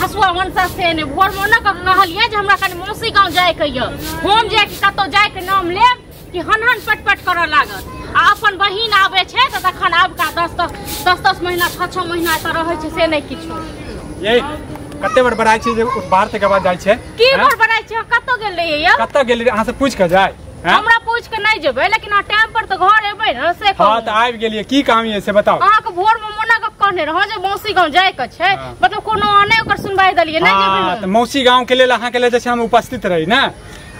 हसुआ मनसा से ने भोर में न कहलिए जे हमरा कनी मौसी गांव जाय के य हम जे कतो जाय के नाम लेब कि हनहन पटपट करऽ लागत आ अपन बहिन आबे छै त तखन आब का 10 महीना 6 महीना त रहै छै से नै किछो ये कते बार बड़ाई छै जे बाहर तक आवाज जाय छै की बार बड़ाई छै कतो गेल रहिए य कतो गेल अहाँ से पूछ के जाय हमरा पूछ के नहीं जेबै लेकिन आ टाइम पर तो घर एबै न से हां त आबि गेलिए की काम ये से बताओ अहाँ के भोर में मोना के कहने रहो जे मौसी गांव जाय के छै मतलब कोनो आने ओकर सुनवाई दलिए नहीं जेबै हां त मौसी गांव के लेल अहाँ के लेल जे हम उपस्थित रही ना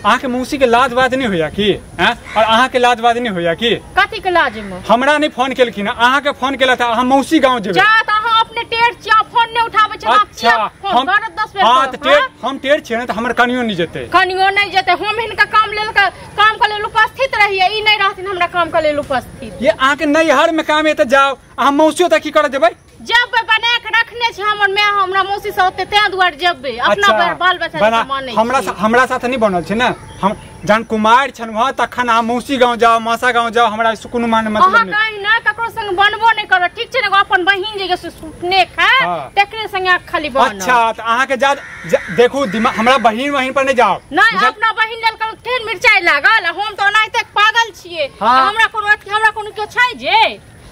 अहाँ के मौसी के लाज बात नहीं होया की हैं और अहाँ के लाज बात नहीं होया की कथि के लाज में हमरा नहीं फोन केलखिन अहाँ के फोन केला था अहाँ मौसी गांव जेबै जा त अहाँ अपने टेर छिया फोन नहीं उठाबै छै अच्छा हम 10 बेर हां त टेर हम टेर छियै न त हमर कनियो नहीं जेते हम हिनका काम के लेल उपस्थित रहिए ई नहीं रहथिन हमरा काम के लेल उपस्थित ये अहाँ के नैहर में काम है त जाओ अहाँ मौसियो त की कर देबै जब बना के रखने छै हमर मैं हमरा मौसी से ओते ते दुआर जेबै अपना बाल बच्चा के माने हमरा साथ नहीं बनल छै ना हम जान कुमार छन वहां तखन आ मौसी गांव जाओ मासा गांव जाओ हमरा कोनो मान मतलब नहीं कहीं ना ककरो संग बनबो नहीं कर ठीक छै ना अपन बहिन जे सुटने खा तकरे संग खाली बन अच्छा त अहाँ के जा देखू दिमाग हमरा बहिन पर नहीं जाओ नहीं अपना बहिन लेल कर तेल मिर्चाई लागल हम तो ओनाइते पागल छिए हमरा कोनो के छै जे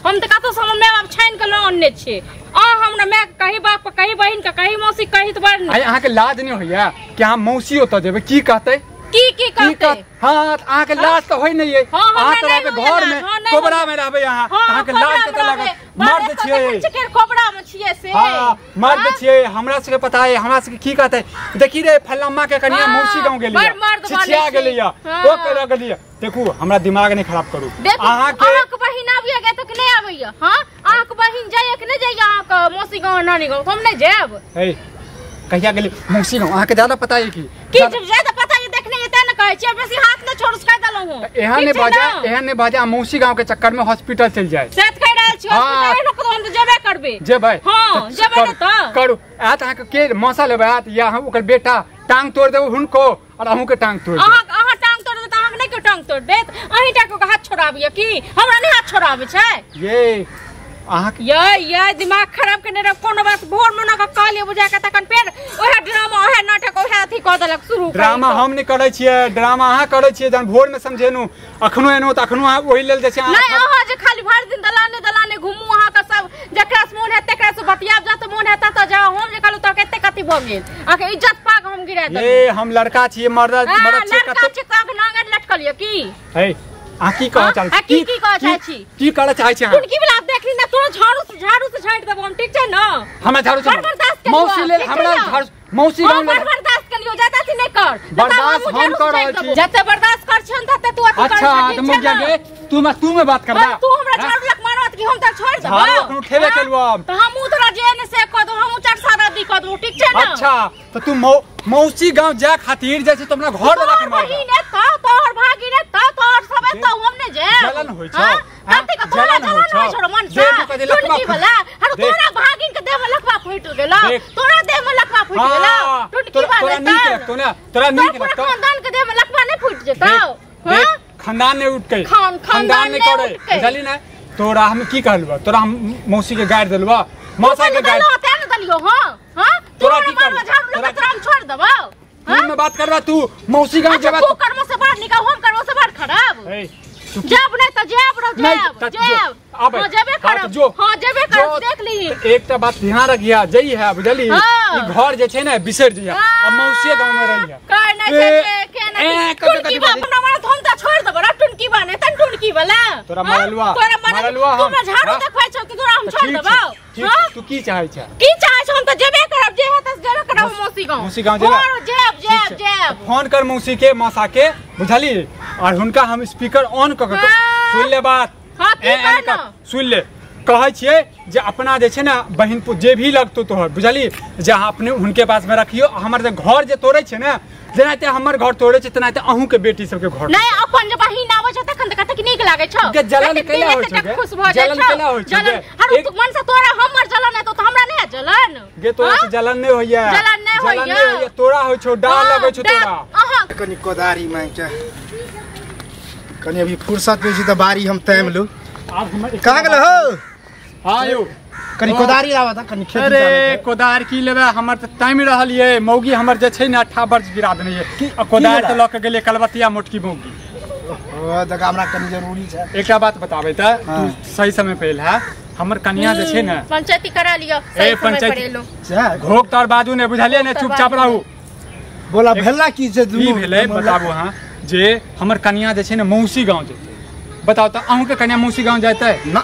हम त कतो समय में बाप छाइन के लानने छै हमरा मैं कहीं बाप कहीं बहिन के कहीं मौसी कहीं त बड़ नहीं अहाँ के लाज नहीं होया कि हम मौसी ओत जेबै की कहते की कहते हां अहाँ के लाज त होय नहीं अहाँ त रहबे घर में कोबरा में रहबे अहाँ के लाज त लागत मर्द छिए कोबरा में छिए से हां मर्द छिए हमरा से पता है हमरा से की कहते देखी रे फल्लम्मा के कनिया मौसी गांव गेलिए छिछिया गेलिए ओ कर गेलिए देखू हमरा दिमाग नहीं खराब करू अहाँ के बहिन आबिया गे त नहीं आबैया हां अहाँ के बहिन जाय के नहीं जाय अहाँ के मौसी गांव नानी गांव हम नहीं जाब ए कहिया गेली मौसी गांव अहाँ के ज्यादा पता है की ज्यादा पता है देखने एते न कहै छै बेसी हाथ न छोड़ सकै दलौ हूं एहन ने बाजा मौसी गांव के चक्कर में हॉस्पिटल चल जाए सेत कह रहल छी हॉस्पिटल लोग तो हम तो जेबे करबे जेबै हां जेबै त करू आत अहाँ के मौसा लेबै आत या हम ओकर बेटा टांग तोड़ देबो हुनको और अहू के टांग तोड़ देबो अहाँ टांग तोड़ देत अहाँ नहीं के टांग तोड़ देत अहीं टाको के हाथ छोड़ाबिए की हमरा नहीं हाथ छोड़ाबे छै ये अहाँ ये दिमाग खराब करने रे कोनो बात भोर में न का काले बुझा के तखन फेर ओहे ड्रामा ओहे नाटक ओहे अथी क देलक शुरू ड्रामा हम नहीं करे छिए ड्रामा अहाँ करे छिए जन भोर में समझेनु अखनो एनो त अखनो ओहि लेल जे छै नहीं अहाँ जे खाली भर दिन दलाने घुमू अहाँ का सब जकरा से मोन है तकरा से बतियाब जा त मोन है त जाओ हम जे कहलु त कते कथि भ गेल आके इज्जत पाग हम गिरा दे ए हम लड़का छिए मर्द छिए कते काग नांगर लटकलिए की ए आ की कह चाहै छी की कह चाहै छी की करे चाहै छी तुम की बला देखली ना तोरा झाड़ू से छाड़ देबो हम ठीक छै ना हमरा झाड़ू से मौसी ले हमरा झाड़ू मौसी गांव ले बर्दाश्त कर लियो ज्यादा से नहीं कर बर्दाश्त हम कर रहल छी जते बर्दाश्त कर छन तते तू अथी कर अच्छा तुम क्या गे तू में बात करबा तू हमरा झाड़ू लग मारत कि हम त छोड़ देबो झाड़ू कोनो खेबे केलबो त हम तोरा जेने से क दो हम चार सादा दी क दो ठीक छै ना अच्छा तो तू मौसी गांव जा खातिर जैसे तुमरा घर वाला के मार बहिन है त तोहर भागी ने त तोहर सबे त हम ने जे जलन होय छै जलन होय छै छोड़ मन टुनकी वाला हर तोरा भागिन के देह में लकवा फुट गेला तोरा देह में लकवा फुट गेला टुनकी वाला तोरा नीक लगतो ना तोरा नीक लगतो खानदान के देह में लकवा नहीं फुट जेतौ हां खानदान ने उठ के खानदान ने करे बुझली ना तोरा हम की कहलबो तोरा हम मौसी के गाड़ देलबो मौसा के गाड़ होते न दलियो हां तोरा की कर झाड़ू लगा तोरा हम छोड़ देबो तू में बात करबा तू मौसी गांव जेबा तू कर्म से बाहर निकल हम कर्म से बाहर खराब जब नहीं तो जब हां जेबे करब हां जेबे करब देख ली एक त बात ध्यान रखिया जई है बुझली ई घर जे छै ने बिसर जइया अब मौसी गांव में रहिया कर नहीं के नहीं टुनकी बाप ना मारा हम त छोड़ देबो रे टुनकी बाने तन टुनकी वाला तोरा मारलवा तू में झाड़ू देखै छौ कि तोरा हम छोड़ देबो तू की चाहै छ हम त जेबे करब जे है त जेबे करब मौसी गांव जेब फोन कर मौसी के मौसा के बुझली और हुनका हम स्पीकर ऑन क के सुन ले बात हां की कहना सुन ले कहै छिए जे अपना जे छै ना बहिन जे भी लगतो तोहर बुझली जे अपने उनके पास में रखियो हमर जे घर जे तोड़े छै ना जेनाते हमर घर तोड़े छै तेनाते अहू के बेटी सब के घर नहीं अपन जे बहिन आबै छै तखन त कते नीक लागे छौ के जलन केला होय छै खुश भ जाय जलन केला होय छै हर मन से तोरा हमर जलन है तो हमरा नहीं जलन गे तोरा से जलन नहीं होइया जलन नहीं होइया तोरा होय छौ डाल लगै छौ तोरा कनी कोदारी मांगचा कनी अभी फुर्सत में छी त बारी हम टाइम लो अब हम कहां गेल हो हां यौ कनी कोदारी लावा था कनी खेती अरे कोदार की लेबे हमर त टाइम रहल ये मौगी हमर जे छै ने 18 वर्ष गिरा देने ये कोदार त ल के गेले कलबतिया मोटकी मौगी ओ देख हमरा कनी जरूरी छै एकटा बात बताबे त तू सही समय पे है हमर कन्या जे छै ने पंचायती करा लियो सही समय पर एलो घोक तर बाजू ने बुझलिए ने चुपचाप रहू बोला भेला की से ई भेले बताबू हां जे हमर कन्या जे छै ने मौसी गांव जेते बताओ त अहू के कन्या मौसी गांव जाते ना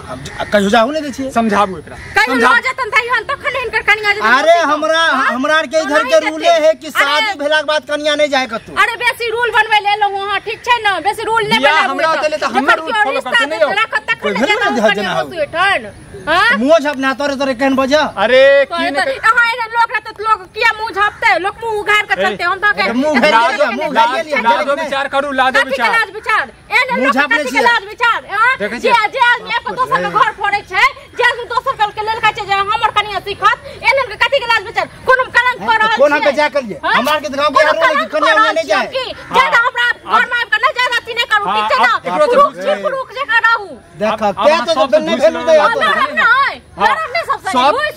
कहियो जाहू ने दै छियै समझाबू एकरा कहियो न जतन तैहन तखन हिनकर कन्या जे अरे हमरा के इधर के रूले है कि शादी भेला के बाद कन्या नहीं जाए कतौ अरे बेसी रूल बनवे ले लो हां ठीक छै न बेसी रूल नहीं या बना हमरा देले त हमर रूल फॉलो करते नहीं हो तखन जाता मौसी ठन हां मुंह झपना तोरे कहन बजा अरे की ने अहाँ एना लोग रहते तो लोग किया मुंह झापते लोग मुंह उघार के चलते हम तो के मुंह लादो विचार करू लादो विचार लाज विचार एना लोग कथि के लाज विचार जे आदमी एक दोसर के घर फोड़े छै जे आदमी दोसर के लेल कहै छै जे हमर कनिया सीखत एना के कथि के लाज विचार कोनो कलंक कर रहल छै कोन हम जा करिए हमरा के गांव के रोल की कन्या नहीं जाए ज्यादा हमरा घर में के न ज्यादा अथी नहीं करू ठीक छै ना पुरुष जे कराहू देख के तो नहीं भेलू दे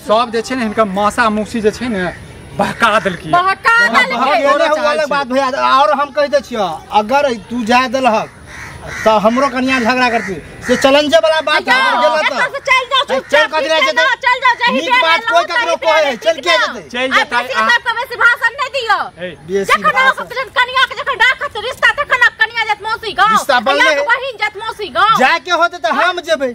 सब जे छै ने हिनका मासा मौसी जे छै ने बहका देलकी अलग बात भैया और हम कह दे छियो अगर तू जाय देलहक तो हमरो कन्या झगड़ा करती से चैलेंज वाला बात है अगर गेला तो चल कद रहे छै चल जाओ जही नीक बात कोई ककरो कहै चल के जेते चल जेते आप का वैसे भाषण नहीं दियो जखन आप कन्या के जखन राखत रिश्ता तखन कन्या जत मौसी गांव रिश्ता बनले बहिन जत मौसी गांव जाय के होते त हम जेबै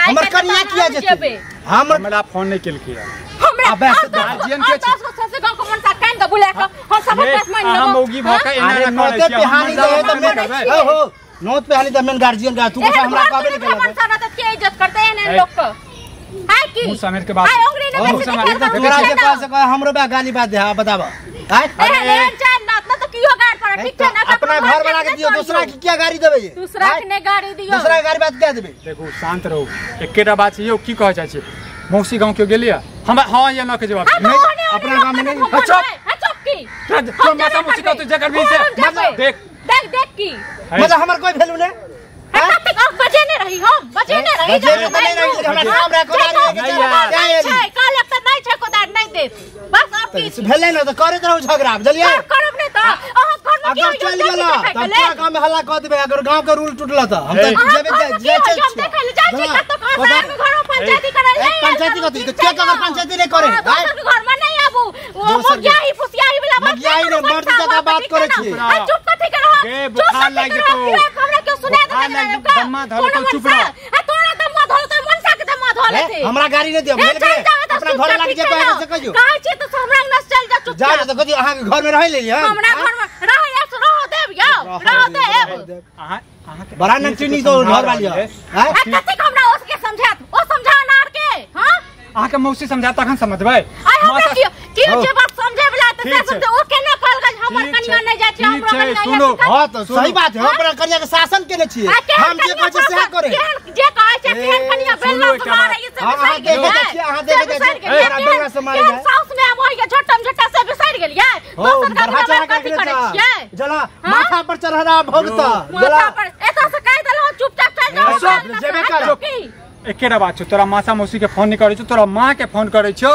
हमर कन्या किया जेते हमरा फोन नहीं केलकी हमरा गार्जियन के सबसे गांव को मनसा कान के बुला के हम सब बात मान लेबो हम मौगी भाका एना नोते पे हानि दे त हो नोत पे हानि त मेन गार्जियन का तू कह हमरा कहबे नहीं केला मनसा रहत के इज्जत करते हैं इन लोग को है की मुंह समेट के बात है अंग्रेजी ने मुंह समेट के तोरा के पास कह हमरो बा गाली बात दे बताबा अरे चाल ना तो कियो गाड़ पर ठीक है ना अपना घर वाला के दियो दूसरा की क्या गाड़ी देबे ये दूसरा के ने गाड़ी दियो दूसरा गाड़ी बात क्या देबे देखो शांत रहो एकेटा बात छै यो की कह जाय छै मौसी गांव क्यों गेलिया हम हां या ना के जवाब नहीं अपना गांव में नहीं चुप की तो माता मौसी का तो जगह भी से मतलब देख की मतलब हमर कोई वैल्यू नहीं बजे नहीं रही हम बजे नहीं रही हमरा नाम रा कोदार नहीं काल एक नहीं छै कोदार नहीं दे बस आपकी भेले न तो करे रहू झगड़ा बुझलिए करब नहीं तो अहाँ घर में अगर चल गेला त पूरा गांव में हल्ला क देबे अगर गांव के रूल टूटला त हम त जेबे जे चल देख ले जाय छी कत घर पंचायती करे पंचायती कथि के अगर पंचायती नहीं करे घर में नहीं आबू वो मुखियाही फुसियाही वाला बात मुखियाही ने मर्द जगह बात करे छी चुप कथि कर रहा गे बुखार लाग तो हमरा क्यों सुना दे दम्मा धल तो चुप रह तोरा दम्मा धल तो मनसा के दम्मा धले थे हमरा गाड़ी नहीं दियो भेल के अपना घर लाग जे कहे से कहियो कहै छी तो हमरा न चल जा चुप जा तो कथि अहाँ के घर में रह लेली हमरा घर में रह देब यो रह देब अहाँ बड़ा न चीनी तो घर वाली है कथि हमरा उसके समझात ओ समझा नार के हां अहाँ के मौसी समझा तखन समझबै माता की जे बात समझे वाला त समझे ओ केना कहल गल हमर कन्या नहीं जाय छै हमरो कन्या सुनो हां तो सही बात है हमरा कन्या के शासन केने छियै हम जे कहै छै सेहा करे जे कहै छै केहन कन्या बेलना मारे ई सब अहाँ देखे छियै अहाँ देखे छियै हमरा बेलना से मारे जाय साउस में अब होय छोटम छोटा से बिसर गेलियै दोसर का कथि करै छियै जला माथा पर चढ़ा भोगता जला एता से कह देलौ चुपचाप चल जाओ जेबे करो एकेटा बात छौ तोरा मासा मौसी के फोन नहीं करै छौ तोरा माँ के फोन करै छौ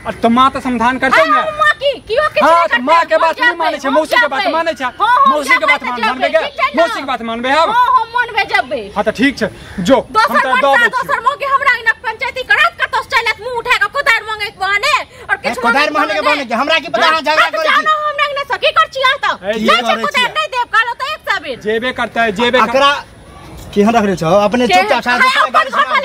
और तो माँ तो समाधान करते ना माँ की कियो के हां माँ के बात नहीं माने छै मौसी के बात माने छै मौसी के बात मानबे गे मौसी के बात मानबे हम हम मानबे जबे हां तो ठीक छै जो हम तो दोसर मोगे हमरा इना पंचायती करत कतो चलत मुंह उठा के कोदार मांगे के बहाने और किछ कोदार मांगे के बहाने हमरा की पता झगड़ा करै छी हमरा ने सकी कर छी आ तो कोदार नहीं देब कालो तो एक सबेर जेबे करता है जेबे एकरा केहन रख रे छ अपने चुपचाप साथ गाड़ी सुना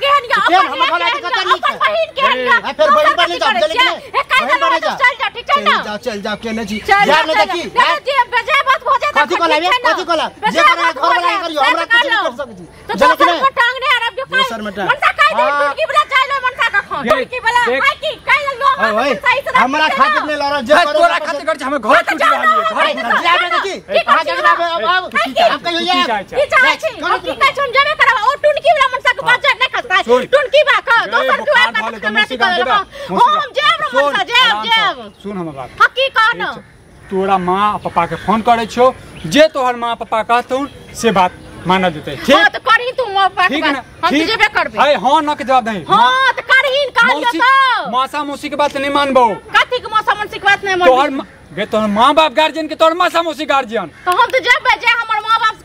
केहन या हम घर वाला कत नहीं अपन बहिन केहन या फिर बहिन पर नहीं जाओ चल के चल जा ठीक है ना चल जा केने छी जा नहीं देखी जे बजे बात हो जाता कथि कोला कथि कोला जे करे घर वाला करियो हमरा कुछ नहीं कर सकती तो दोसर को टांग ने अरब जो दोसर में मनसा काई दे टुटकी वाला चाइलो मनसा का खा टुटकी वाला काई की काई लो हमरा खातिर नहीं लड़ जे तोरा खातिर कर हम घर टूट रहलिए घर जाबे देखी अहाँ जगह अब कहियो या की चाहे छी की का छन जबे करबा ओ टुनकी वाला मनसा के बात नहीं खसता टुनकी बा का दोसर के बात हमरा की कर हम जेब मनसा जेब सुन हम बात हकी कहना तोरा माँ पापा के फोन करे छो जे तोहर माँ पापा कहतौ से बात माना देते ठीक हां तो करही तू माँ पापा ठीक है हम जेबे करबे हां ना के जवाब नहीं हां तो करही कहलियो तो मौसा मौसी के बात नहीं मानबो। कथी के मौसा मौसी के बात नहीं मानबो? तोहर माँ बाप गार्जियन के तोहर मौसा मौसी गार्जियन। तो हम तो जब जे हमर माँ बाप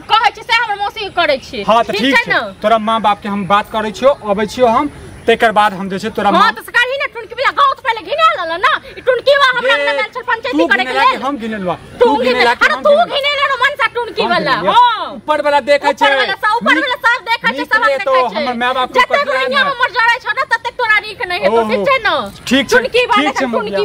कहै छै से हमर मौसी करै छी। हाँ तो ठीक छै, तोरा माँ बाप के हम बात करै छियो, अबै छियो हम, तेकर बाद हम जे छै तोरा हां तो सरकारी ना टुनकी बिया गांव तो पहले घिना ल ना, ई टुनकी वा हमरा ना मेल छल पंचायती करे के लेल हम घिनेलवा। तू घिनेला के तू घिनेला रो मनसा टुनकी वाला। हां ऊपर वाला देखै छै, ऊपर वाला सब देखै छै, सब देखै छै। हमर माँ बाप को जते दुनिया में मर जड़ै छ ना तते तोरा नीक नहीं है तो ठीक छै ना। ठीक छै, टुनकी वाला टुनकी